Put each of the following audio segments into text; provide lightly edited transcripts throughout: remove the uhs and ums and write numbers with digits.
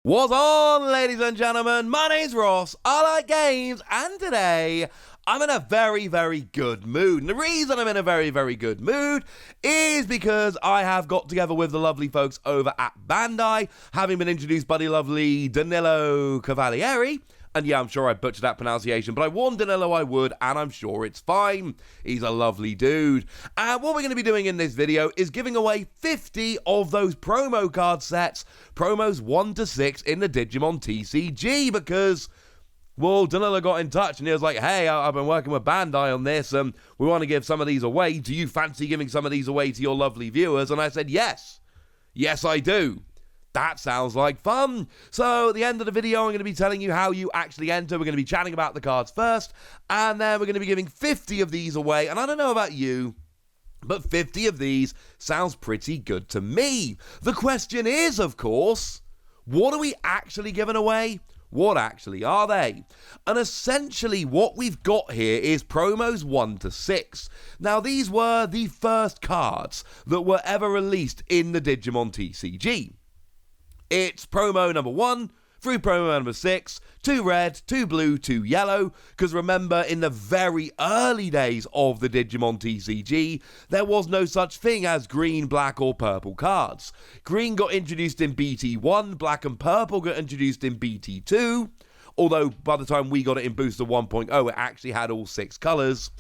What's on, ladies and gentlemen? My name's Ross, I like games, and today I'm in a very, very good mood. And the reason I'm in a very, very good mood is because I have got together with the lovely folks over at Bandai, having been introduced by the lovely Danilo Cavalieri. And yeah, I'm sure I butchered that pronunciation, but I warned Danilo I would, and I'm sure it's fine. He's a lovely dude. And what we're going to be doing in this video is giving away 50 of those promo card sets, promos 1 to 6 in the Digimon TCG, because, well, Danilo got in touch and he was like, hey, I've been working with Bandai on this, and we want to give some of these away. Do you fancy giving some of these away to your lovely viewers? And I said, yes. Yes, I do. That sounds like fun. So at the end of the video, I'm going to be telling you how you actually enter. We're going to be chatting about the cards first, and then we're going to be giving 50 of these away. And I don't know about you, but 50 of these sounds pretty good to me. The question is, of course, what are we actually giving away? What actually are they? And essentially what we've got here is promos 1 to 6. Now these were the first cards that were ever released in the Digimon TCG. It's promo number 1 through promo number 6, 2 red, 2 blue, 2 yellow, because remember, in the very early days of the Digimon TCG, there was no such thing as green, black, or purple cards. Green got introduced in BT1, black and purple got introduced in BT2, although by the time we got it in Booster 1.0, it actually had all 6 colours,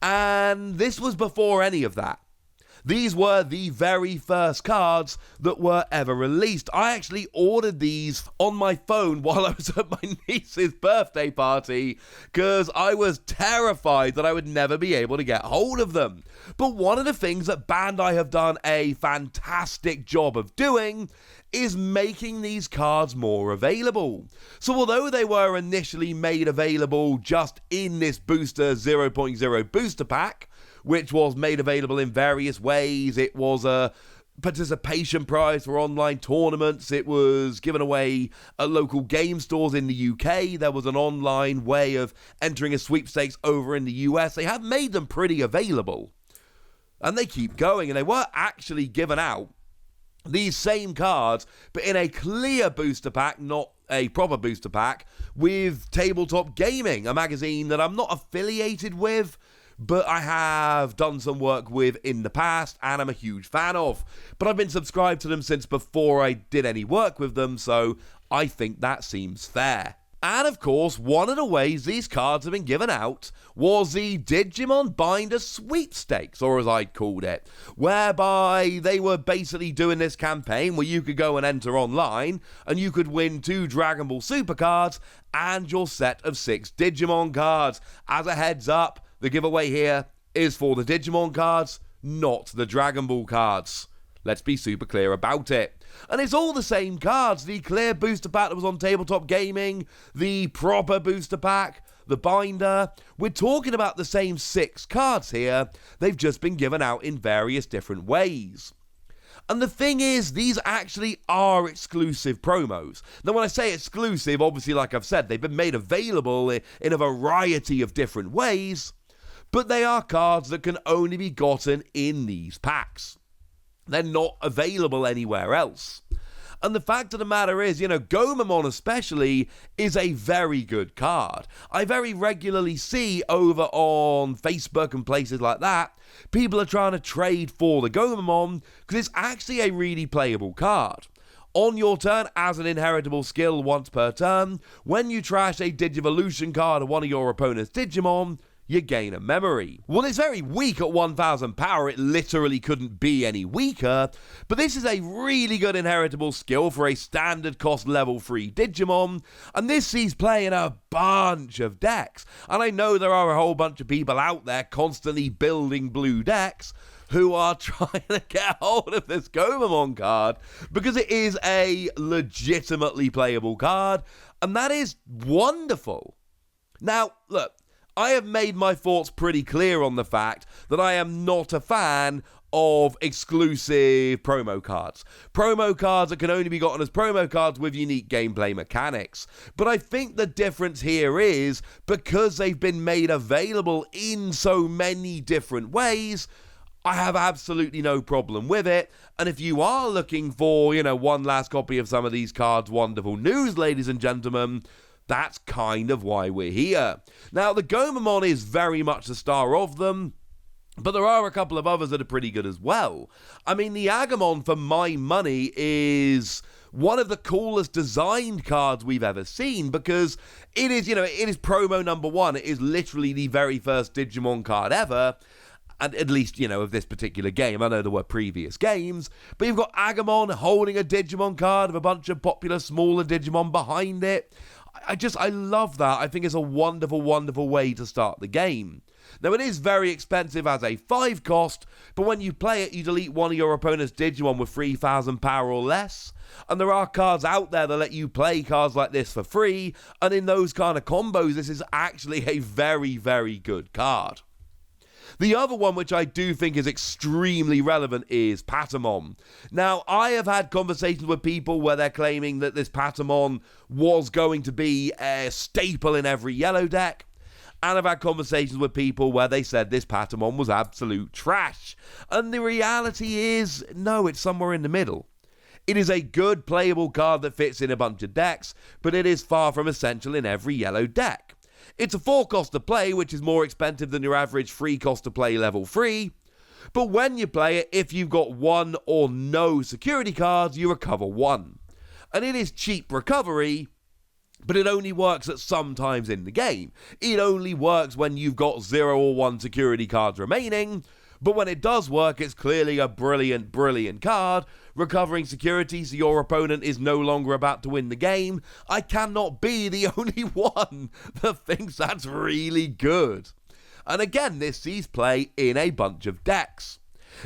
and this was before any of that. These were the very first cards that were ever released. I actually ordered these on my phone while I was at my niece's birthday party because I was terrified that I would never be able to get hold of them. But one of the things that Bandai have done a fantastic job of doing is making these cards more available. So although they were initially made available just in this Booster 0.0 booster pack, which was made available in various ways. It was a participation prize for online tournaments. It was given away at local game stores in the UK. There was an online way of entering a sweepstakes over in the US. They have made them pretty available. And they keep going, and they were actually given out these same cards, but in a clear booster pack, not a proper booster pack, with Tabletop Gaming, a magazine that I'm not affiliated with, but I have done some work with in the past, and I'm a huge fan of. But I've been subscribed to them since before I did any work with them, so I think that seems fair. And of course, one of the ways these cards have been given out was the Digimon Binder Sweepstakes, or as I called it, whereby they were basically doing this campaign where you could go and enter online, and you could win 2 Dragon Ball Super cards and your set of 6 Digimon cards. As a heads up, the giveaway here is for the Digimon cards, not the Dragon Ball cards. Let's be super clear about it. And it's all the same cards. The clear booster pack that was on Tabletop Gaming, the proper booster pack, the binder. We're talking about the same 6 cards here. They've just been given out in various different ways. And the thing is, these actually are exclusive promos. Now, when I say exclusive, obviously, like I've said, they've been made available in a variety of different ways, but they are cards that can only be gotten in these packs. They're not available anywhere else. And the fact of the matter is, Gomamon especially is a very good card. I very regularly see over on Facebook and places like that, people are trying to trade for the Gomamon because it's actually a really playable card. On your turn, as an inheritable skill once per turn, when you trash a Digivolution card of one of your opponent's Digimon, you gain a memory. Well, it's very weak at 1000 power, it literally couldn't be any weaker, but this is a really good inheritable skill for a standard cost level 3 Digimon, and this sees play in a bunch of decks, and I know there are a whole bunch of people out there constantly building blue decks who are trying to get hold of this Gomamon card, because it is a legitimately playable card, and that is wonderful. Now, look, I have made my thoughts pretty clear on the fact that I am not a fan of exclusive promo cards. Promo cards that can only be gotten as promo cards with unique gameplay mechanics. But I think the difference here is, because they've been made available in so many different ways, I have absolutely no problem with it. And if you are looking for, one last copy of some of these cards' wonderful news, ladies and gentlemen, that's kind of why we're here. Now, the Gomamon is very much the star of them, but there are a couple of others that are pretty good as well. I mean, the Agumon, for my money, is one of the coolest designed cards we've ever seen, because it is, it is promo number 1. It is literally the very first Digimon card ever. And at least, of this particular game. I know there were previous games, but you've got Agumon holding a Digimon card with a bunch of popular smaller Digimon behind it. I love that. I think it's a wonderful, wonderful way to start the game. Now, it is very expensive as a 5 cost, but when you play it, you delete one of your opponent's Digimon with 3,000 power or less. And there are cards out there that let you play cards like this for free, and in those kind of combos, this is actually a very, very good card. The other one, which I do think is extremely relevant, is Patamon. Now, I have had conversations with people where they're claiming that this Patamon was going to be a staple in every yellow deck. And I've had conversations with people where they said this Patamon was absolute trash. And the reality is, no, it's somewhere in the middle. It is a good playable card that fits in a bunch of decks, but it is far from essential in every yellow deck. It's a 4 cost to play, which is more expensive than your average 3 cost to play level 3. But when you play it, if you've got 1 or no security cards, you recover 1. And it is cheap recovery, but it only works at some times in the game. It only works when you've got 0 or 1 security cards remaining. But when it does work, it's clearly a brilliant, brilliant card, recovering security so your opponent is no longer about to win the game. I cannot be the only one that thinks that's really good. And again, this sees play in a bunch of decks.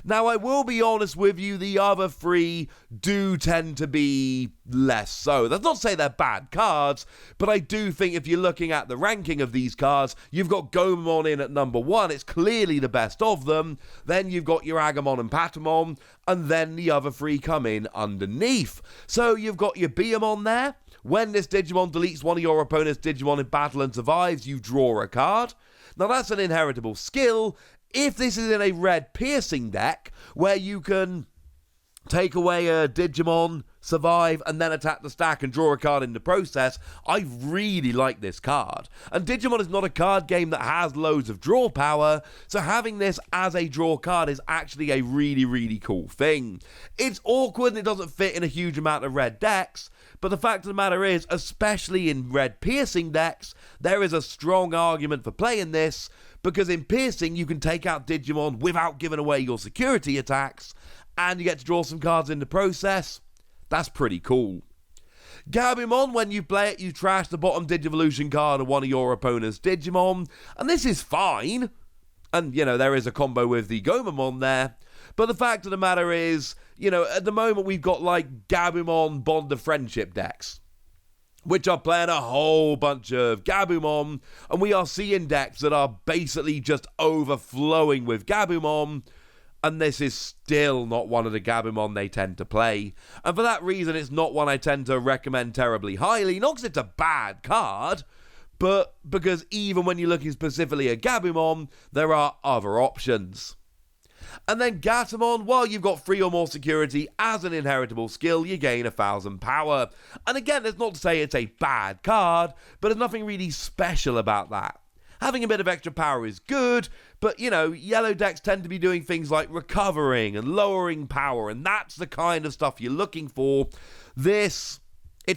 Now, I will be honest with you, the other 3 do tend to be less so. That's not to say they're bad cards, but I do think if you're looking at the ranking of these cards, you've got Gomamon in at number 1. It's clearly the best of them. Then you've got your Agumon and Patamon, and then the other 3 come in underneath. So you've got your Beamon there. When this Digimon deletes one of your opponent's Digimon in battle and survives, you draw a card. Now, that's an inheritable skill. If this is in a red piercing deck, where you can take away a Digimon, survive, and then attack the stack and draw a card in the process, I really like this card. And Digimon is not a card game that has loads of draw power, so having this as a draw card is actually a really, really cool thing. It's awkward and it doesn't fit in a huge amount of red decks, but the fact of the matter is, especially in red piercing decks, there is a strong argument for playing this, because in piercing you can take out Digimon without giving away your security attacks, and you get to draw some cards in the process. That's pretty cool. Gabumon, when you play it, you trash the bottom Digivolution card of one of your opponent's Digimon, and this is fine. And, there is a combo with the Gomamon there. But the fact of the matter is, at the moment we've got, Gabumon Bond of Friendship decks, which are playing a whole bunch of Gabumon, and we are seeing decks that are basically just overflowing with Gabumon, and this is still not one of the Gabumon they tend to play. And for that reason, it's not one I tend to recommend terribly highly, not because it's a bad card, but because even when you're looking specifically at Gabumon, there are other options. And then Gatomon, while you've got 3 or more security as an inheritable skill, you gain 1,000 power. And again, that's not to say it's a bad card, but there's nothing really special about that. Having a bit of extra power is good, but yellow decks tend to be doing things like recovering and lowering power, and that's the kind of stuff you're looking for. It's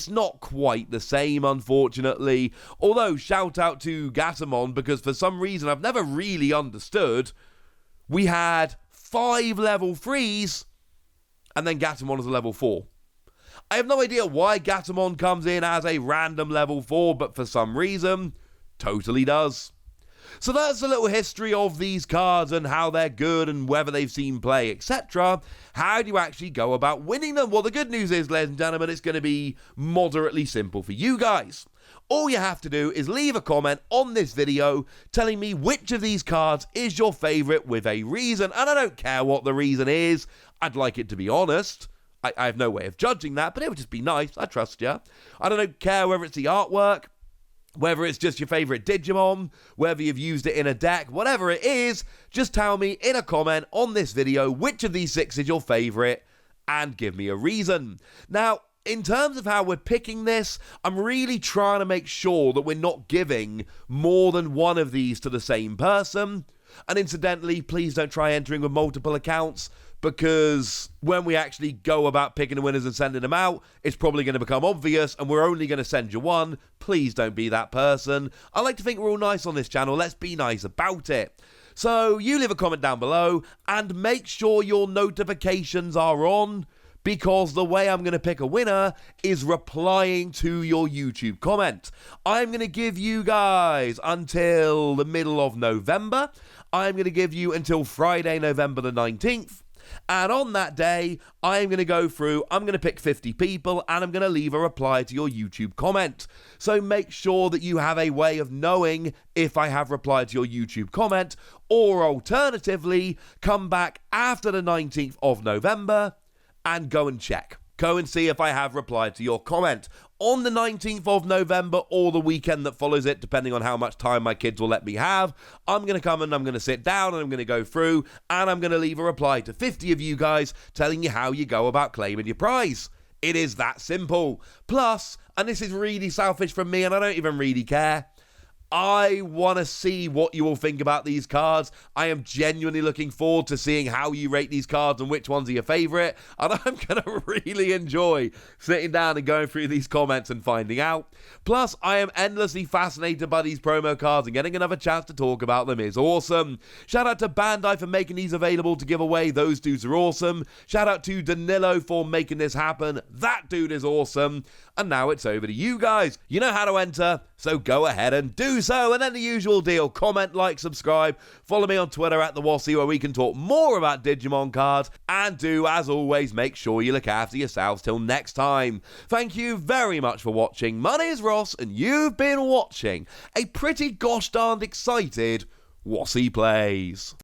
not quite the same, unfortunately. Although, shout out to Gatomon, because for some reason I've never really understood, we had 5 level 3s, and then Gatomon is a level 4. I have no idea why Gatomon comes in as a random level 4, but for some reason, totally does. So that's a little history of these cards and how they're good and whether they've seen play, etc. How do you actually go about winning them? Well, the good news is, ladies and gentlemen, it's going to be moderately simple for you guys. All you have to do is leave a comment on this video telling me which of these cards is your favourite with a reason, and I don't care what the reason is. I'd like it to be honest. I have no way of judging that, but it would just be nice. I trust you. I don't care whether it's the artwork, Whether it's just your favorite Digimon, whether you've used it in a deck, whatever it is, just tell me in a comment on this video which of these 6 is your favorite and give me a reason. Now, in terms of how we're picking this, I'm really trying to make sure that we're not giving more than one of these to the same person. And incidentally, please don't try entering with multiple accounts, because when we actually go about picking the winners and sending them out, it's probably going to become obvious and we're only going to send you one. Please don't be that person. I like to think we're all nice on this channel. Let's be nice about it. So you leave a comment down below and make sure your notifications are on, because the way I'm going to pick a winner is replying to your YouTube comment. I'm going to give you guys until the middle of November. I'm going to give you until Friday, November the 19th. And on that day, I'm going to go through, I'm going to pick 50 people, and I'm going to leave a reply to your YouTube comment. So make sure that you have a way of knowing if I have replied to your YouTube comment, or alternatively, come back after the 19th of November and go and check. Go and see if I have replied to your comment. On the 19th of November or the weekend that follows it, depending on how much time my kids will let me have, I'm going to come and I'm going to sit down and I'm going to go through and I'm going to leave a reply to 50 of you guys telling you how you go about claiming your prize. It is that simple. Plus, and this is really selfish from me and I don't even really care, I want to see what you all think about these cards. I am genuinely looking forward to seeing how you rate these cards and which ones are your favorite. And I'm going to really enjoy sitting down and going through these comments and finding out. Plus, I am endlessly fascinated by these promo cards, and getting another chance to talk about them is awesome. Shout out to Bandai for making these available to give away. Those dudes are awesome. Shout out to Danilo for making this happen. That dude is awesome. And now it's over to you guys. You know how to enter, so go ahead and do so. And then the usual deal: comment, like, subscribe, follow me on Twitter at @TheWassy, where we can talk more about Digimon cards. And do, as always, make sure you look after yourselves till next time. Thank you very much for watching. My name is Ross, and you've been watching a pretty gosh darned excited Wassy Plays.